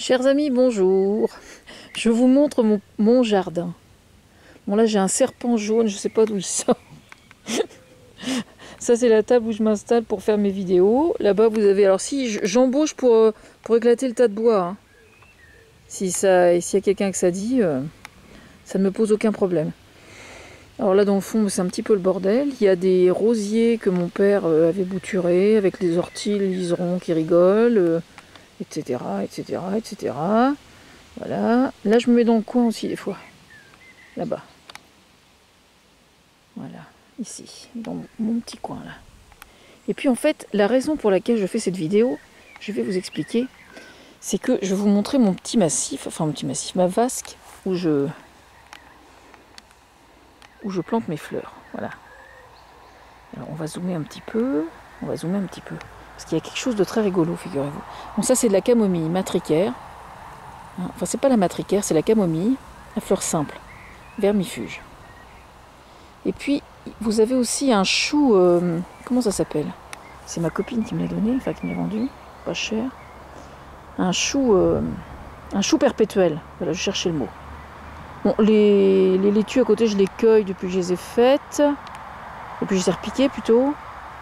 Chers amis, bonjour. Je vous montre mon jardin. Bon là j'ai un serpent jaune, je sais pas d'où il sort. Ça c'est la table où je m'installe pour faire mes vidéos. Là-bas vous avez... Alors si j'embauche pour éclater le tas de bois. Hein. S'il y a quelqu'un que ça dit, ça ne me pose aucun problème. Alors là dans le fond c'est un petit peu le bordel. Il y a des rosiers que mon père avait bouturés avec des orties, liserons qui rigolent, etc., etc., etc. Voilà. Là, je me mets dans le coin aussi, des fois. Là-bas. Voilà. Ici. Dans mon petit coin, là. Et puis, en fait, la raison pour laquelle je fais cette vidéo, je vais vous expliquer, c'est que je vais vous montrer mon petit massif, enfin, mon petit massif, ma vasque, où je plante mes fleurs. Voilà. Alors, on va zoomer un petit peu. On va zoomer un petit peu. Parce qu'il y a quelque chose de très rigolo, figurez-vous. Bon, ça, c'est de la camomille matricaire. Enfin, c'est pas la matricaire, c'est la camomille, à fleurs simples, vermifuge. Et puis, vous avez aussi un chou, comment ça s'appelle? C'est ma copine qui me l'a donné, enfin qui me l'a vendu, pas cher. Un chou perpétuel, voilà, je cherchais le mot. Bon, les laitues à côté, je les cueille depuis que je les ai faites, depuis que je les ai repiquées plutôt.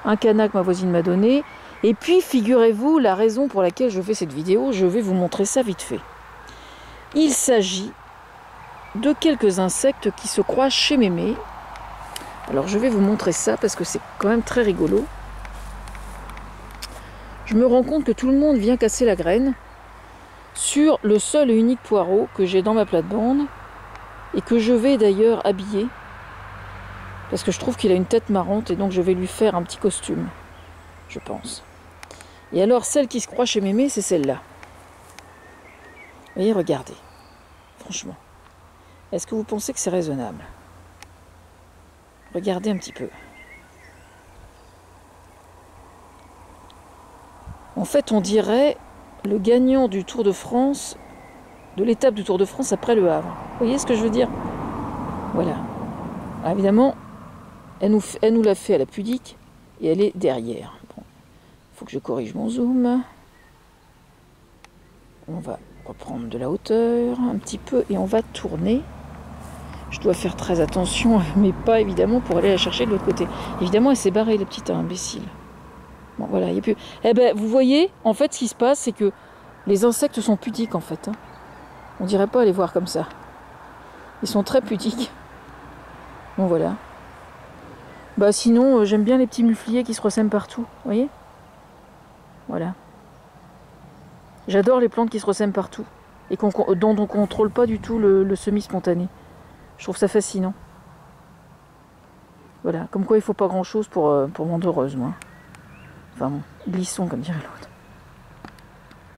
Un canard que ma voisine m'a donné. Et puis, figurez-vous, la raison pour laquelle je fais cette vidéo, je vais vous montrer ça vite fait. Il s'agit de quelques insectes qui se croisent chez Mémé. Alors je vais vous montrer ça parce que c'est quand même très rigolo. Je me rends compte que tout le monde vient casser la graine sur le seul et unique poireau que j'ai dans ma plate-bande et que je vais d'ailleurs habiller parce que je trouve qu'il a une tête marrante et donc je vais lui faire un petit costume, je pense. Et alors celle qui se croit chez Mémé, c'est celle-là. Vous voyez, regardez. Franchement. Est-ce que vous pensez que c'est raisonnable? Regardez un petit peu. En fait, on dirait le gagnant du Tour de France, de l'étape du Tour de France après le Havre. Vous voyez ce que je veux dire? Voilà. Alors, évidemment, elle nous l'a fait à la pudique et elle est derrière. Bon. Il faut que je corrige mon zoom. On va reprendre de la hauteur un petit peu et on va tourner. Je dois faire très attention à mes pas, évidemment, pour aller la chercher de l'autre côté. Évidemment, elle s'est barrée, la petite imbécile. Bon, voilà, il n'y a plus... Eh ben, vous voyez, en fait, ce qui se passe, c'est que les insectes sont pudiques, en fait. Hein. On dirait pas les voir comme ça. Ils sont très pudiques. Bon, voilà. Bah, sinon, j'aime bien les petits mufliers qui se ressèment partout. Vous voyez? Voilà. J'adore les plantes qui se ressèment partout. Et dont on ne contrôle pas du tout le semi-spontané. Je trouve ça fascinant. Voilà, comme quoi il faut pas grand chose pour me rendre heureuse, moi. Enfin bon, glissons comme dirait l'autre.